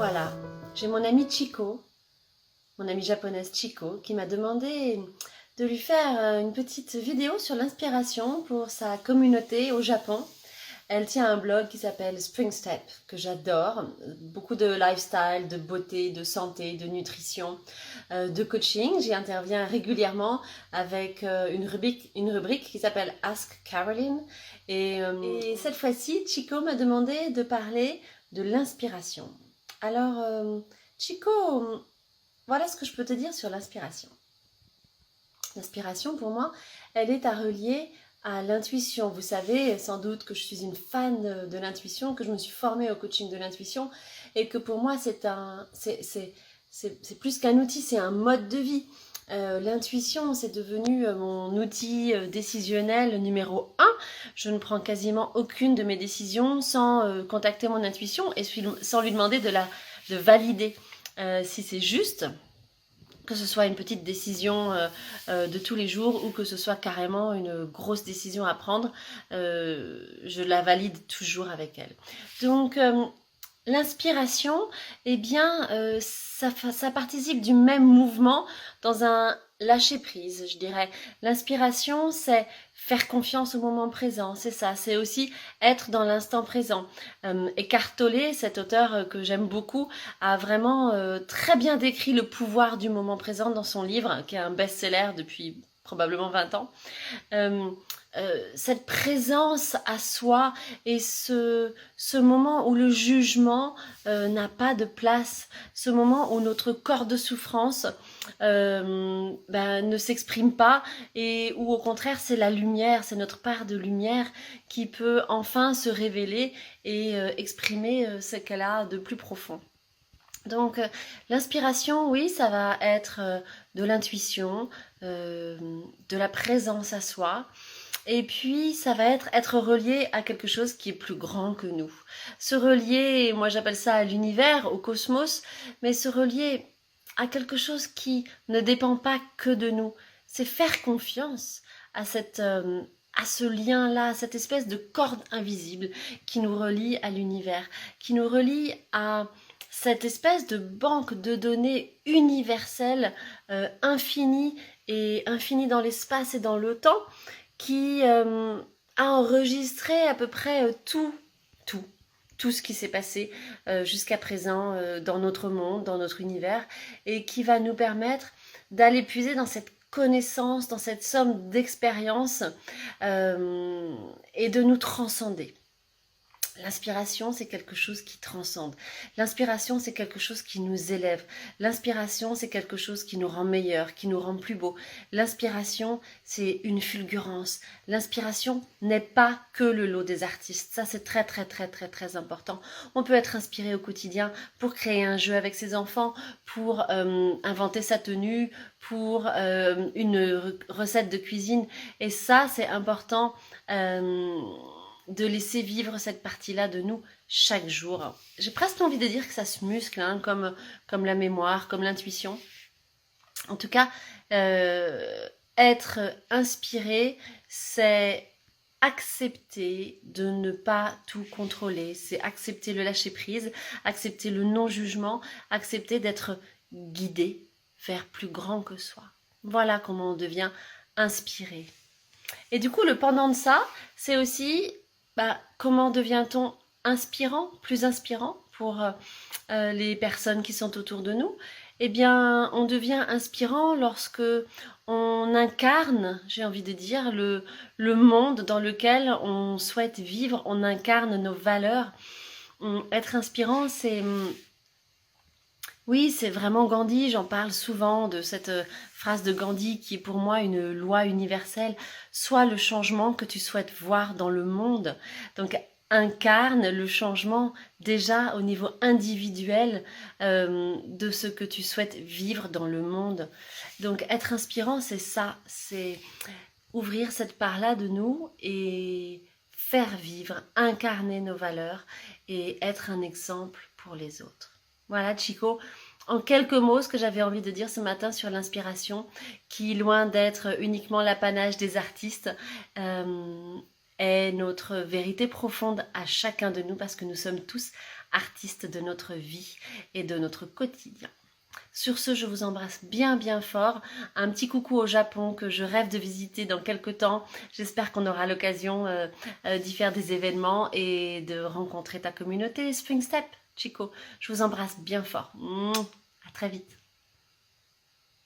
Voilà, j'ai mon amie Chiko, mon amie japonaise Chiko, qui m'a demandé de lui faire une petite vidéo sur l'inspiration pour sa communauté au Japon. Elle tient un blog qui s'appelle Spring Step, que j'adore. Beaucoup de lifestyle, de beauté, de santé, de nutrition, de coaching. J'y interviens régulièrement avec une rubrique qui s'appelle Ask Caroline. Et cette fois-ci, Chico m'a demandé de parler de l'inspiration. Alors, Chico, voilà ce que je peux te dire sur l'inspiration. L'inspiration, pour moi, elle est à relier à l'intuition. Vous savez sans doute que je suis une fan de l'intuition, que je me suis formée au coaching de l'intuition et que pour moi, c'est plus qu'un outil, c'est un mode de vie. L'intuition, c'est devenu mon outil décisionnel numéro 1. Je ne prends quasiment aucune de mes décisions sans contacter mon intuition et sans lui demander de valider si c'est juste, que ce soit une petite décision de tous les jours ou que ce soit carrément une grosse décision à prendre, je la valide toujours avec elle. Donc, l'inspiration, eh bien, ça participe du même mouvement dans un lâcher-prise, je dirais. L'inspiration, c'est faire confiance au moment présent, c'est ça. C'est aussi être dans l'instant présent. Eckhart Tolle, cet auteur que j'aime beaucoup, a vraiment très bien décrit le pouvoir du moment présent dans son livre, qui est un best-seller depuis probablement 20 ans. Cette présence à soi et ce moment où le jugement n'a pas de place, ce moment où notre corps de souffrance ne s'exprime pas et où au contraire c'est la lumière, c'est notre part de lumière qui peut enfin se révéler et exprimer ce qu'elle a de plus profond. Donc l'inspiration, oui, ça va être de l'intuition, de la présence à soi. Et puis, ça va être relié à quelque chose qui est plus grand que nous. Se relier, moi j'appelle ça à l'univers, au cosmos, mais se relier à quelque chose qui ne dépend pas que de nous. C'est faire confiance à ce lien-là, à cette espèce de corde invisible qui nous relie à l'univers, qui nous relie à cette espèce de banque de données universelle, infinie et infinie dans l'espace et dans le temps, qui a enregistré à peu près tout ce qui s'est passé jusqu'à présent dans notre monde, dans notre univers, et qui va nous permettre d'aller puiser dans cette connaissance, dans cette somme d'expériences et de nous transcender. L'inspiration, c'est quelque chose qui transcende. L'inspiration, c'est quelque chose qui nous élève. L'inspiration, c'est quelque chose qui nous rend meilleurs, qui nous rend plus beaux. L'inspiration, c'est une fulgurance. L'inspiration n'est pas que le lot des artistes. Ça, c'est très, très, très, très, très important. On peut être inspiré au quotidien pour créer un jeu avec ses enfants, pour inventer sa tenue, pour une recette de cuisine. Et ça, c'est important de laisser vivre cette partie-là de nous chaque jour. J'ai presque envie de dire que ça se muscle, hein, comme la mémoire, comme l'intuition. En tout cas, être inspiré, c'est accepter de ne pas tout contrôler, c'est accepter le lâcher-prise, accepter le non-jugement, accepter d'être guidé vers plus grand que soi. Voilà comment on devient inspiré. Et du coup, le pendant de ça, c'est aussi comment devient-on inspirant, plus inspirant pour les personnes qui sont autour de nous? Eh bien, on devient inspirant lorsque on incarne, j'ai envie de dire, le monde dans lequel on souhaite vivre, on incarne nos valeurs. Être inspirant, oui, c'est vraiment Gandhi, j'en parle souvent de cette phrase de Gandhi qui est pour moi une loi universelle. Sois le changement que tu souhaites voir dans le monde. Donc incarne le changement déjà au niveau individuel de ce que tu souhaites vivre dans le monde. Donc être inspirant, c'est ça, c'est ouvrir cette part-là de nous et faire vivre, incarner nos valeurs et être un exemple pour les autres. Voilà, Chico, en quelques mots, ce que j'avais envie de dire ce matin sur l'inspiration, qui, loin d'être uniquement l'apanage des artistes, est notre vérité profonde à chacun de nous parce que nous sommes tous artistes de notre vie et de notre quotidien. Sur ce, je vous embrasse bien bien fort. Un petit coucou au Japon que je rêve de visiter dans quelques temps. J'espère qu'on aura l'occasion d'y faire des événements et de rencontrer ta communauté Spring Step, Chico. Je vous embrasse bien fort. À très vite.